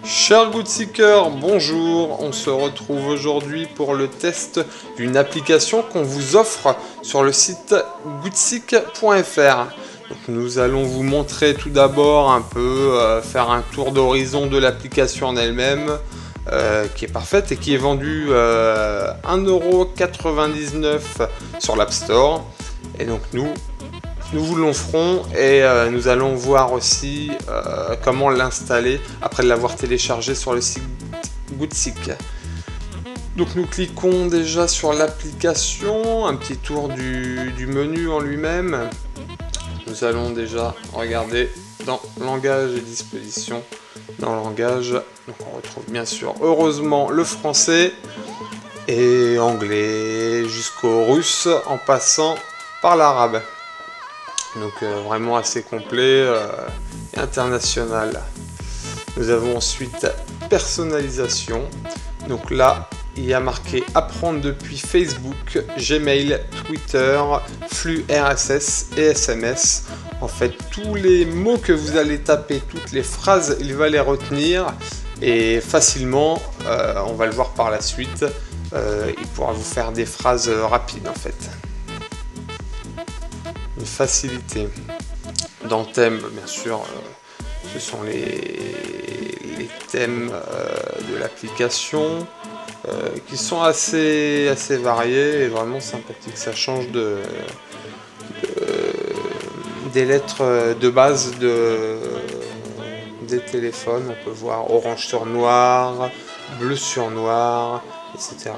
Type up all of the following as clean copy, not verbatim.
Chers Goodseekers, bonjour, on se retrouve aujourd'hui pour le test d'une application qu'on vous offre sur le site goodseek.fr. Nous allons vous montrer tout d'abord un peu, faire un tour d'horizon de l'application en elle-même, qui est parfaite et qui est vendue 1,99 € sur l'App Store. Et donc nous vous l'offrons et nous allons voir aussi comment l'installer après l'avoir téléchargé sur le site Goodseek. Donc nous cliquons déjà sur l'application, un petit tour du menu en lui-même. Nous allons déjà regarder dans langage et disposition. Dans langage, donc on retrouve bien sûr heureusement le français et anglais jusqu'au russe en passant par l'arabe. Donc vraiment assez complet et international. Nous avons ensuite personnalisation. Donc là, il y a marqué apprendre depuis Facebook, Gmail, Twitter, flux RSS et SMS. En fait, tous les mots que vous allez taper, toutes les phrases, il va les retenir et facilement, on va le voir par la suite, il pourra vous faire des phrases rapides en fait. Une facilité. Dans thème, bien sûr, ce sont les thèmes de l'application qui sont assez variés et vraiment sympathiques. Ça change des lettres de base des téléphones. On peut voir orange sur noir, bleu sur noir, etc.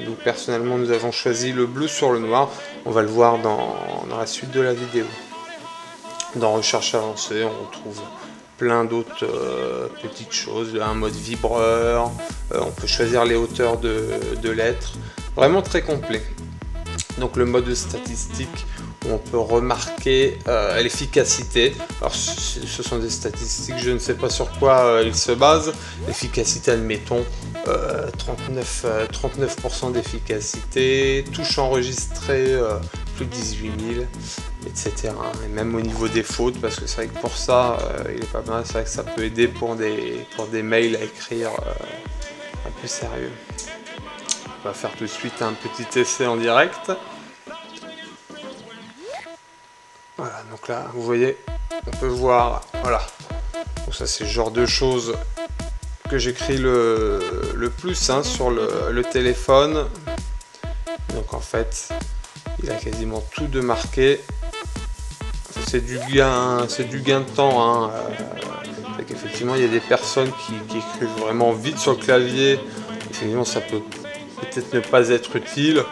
Nous personnellement nous avons choisi le bleu sur le noir. On va le voir dans la suite de la vidéo. Dans recherche avancée, on retrouve plein d'autres petites choses, un mode vibreur, on peut choisir les hauteurs de lettres, vraiment très complet. Donc le mode statistique où on peut remarquer l'efficacité. Alors ce sont des statistiques, je ne sais pas sur quoi ils se basent. L'efficacité, admettons 39% d'efficacité, touche enregistrée plus de 18 000, etc. Et même au niveau des fautes, parce que c'est vrai que pour ça il est pas mal, c'est vrai que ça peut aider pour des mails à écrire un peu sérieux. On va faire tout de suite un petit essai en direct. Voilà, donc là, vous voyez, on peut voir, voilà. Donc ça, c'est le genre de choses que j'écris le plus hein, sur le téléphone. Donc en fait, il a quasiment tout de marqué. C'est du gain de temps. Hein. C'est qu'effectivement, il y a des personnes qui écrivent vraiment vite sur le clavier. Effectivement, ça peut peut-être ne pas être utile.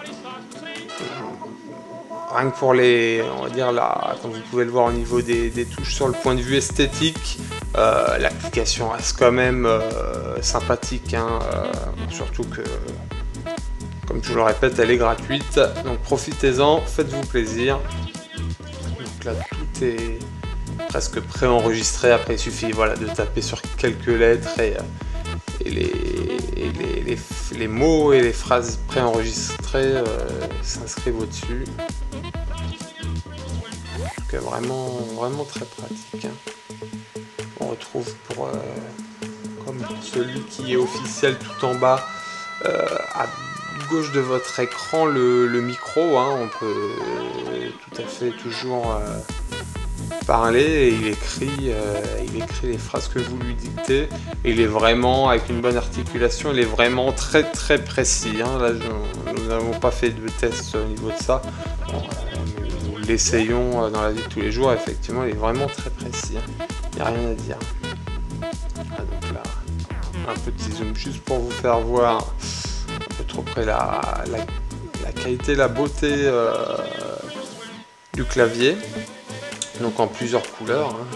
Rien que pour on va dire là, comme vous pouvez le voir au niveau des touches sur le point de vue esthétique, l'application reste quand même sympathique, hein, surtout que, comme je le répète, elle est gratuite, donc profitez-en, faites-vous plaisir. Donc là, tout est presque préenregistré, après il suffit voilà, de taper sur quelques lettres et les mots et les phrases préenregistrées s'inscrivent au-dessus. Donc vraiment très pratique. Hein. On retrouve comme celui qui est officiel tout en bas à gauche de votre écran le micro. Hein. On peut tout à fait toujours parler et il écrit les phrases que vous lui dictez. Et il est vraiment avec une bonne articulation, il est vraiment très précis. Hein. Là, nous n'avons pas fait de test au niveau de ça. Bon, nous l'essayons dans la vie de tous les jours. Effectivement, il est vraiment très précis. Hein. Il n'y a rien à dire. Ah, donc là, un petit zoom juste pour vous faire voir un peu trop près la qualité, la beauté du clavier. Donc en plusieurs couleurs. Hein.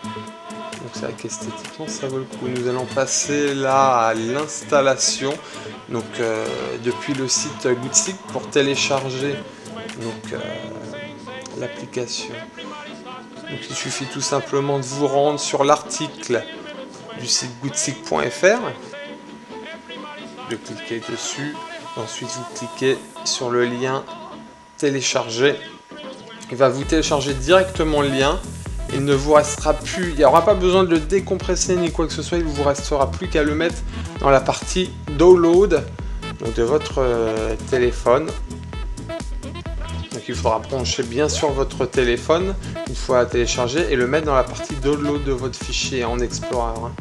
Donc c'est vrai qu'esthétiquement ça vaut le coup. Nous allons passer là à l'installation. Donc depuis le site Goodseek pour télécharger donc l'application. Donc il suffit tout simplement de vous rendre sur l'article du site goodseek.fr, de cliquer dessus, ensuite vous cliquez sur le lien télécharger. Il va vous télécharger directement le lien. Il ne vous restera plus, il n'y aura pas besoin de le décompresser ni quoi que ce soit, il ne vous restera plus qu'à le mettre dans la partie download donc de votre téléphone. Donc il faudra brancher bien sûr votre téléphone une fois téléchargé et le mettre dans la partie download de votre fichier en Explorer.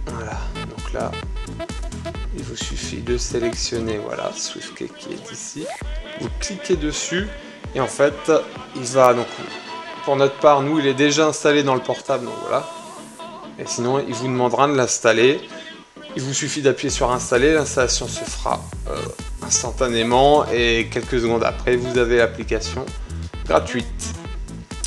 Voilà, donc là il vous suffit de sélectionner, voilà, SwiftKey qui est ici, vous cliquez dessus. Et en fait, il va donc, pour notre part, nous, il est déjà installé dans le portable, donc voilà. Et sinon, il vous demandera de l'installer. Il vous suffit d'appuyer sur installer, l'installation se fera instantanément et quelques secondes après, vous avez l'application gratuite.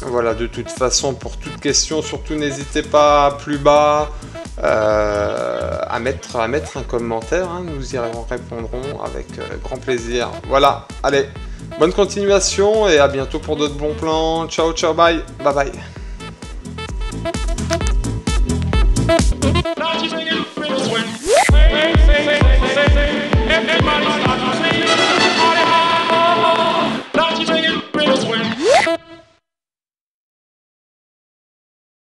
Voilà, de toute façon, pour toute question, surtout n'hésitez pas plus bas à mettre un commentaire. Hein, nous y répondrons avec grand plaisir. Voilà, allez. Bonne continuation et à bientôt pour d'autres bons plans. Ciao, ciao, bye. Bye, bye.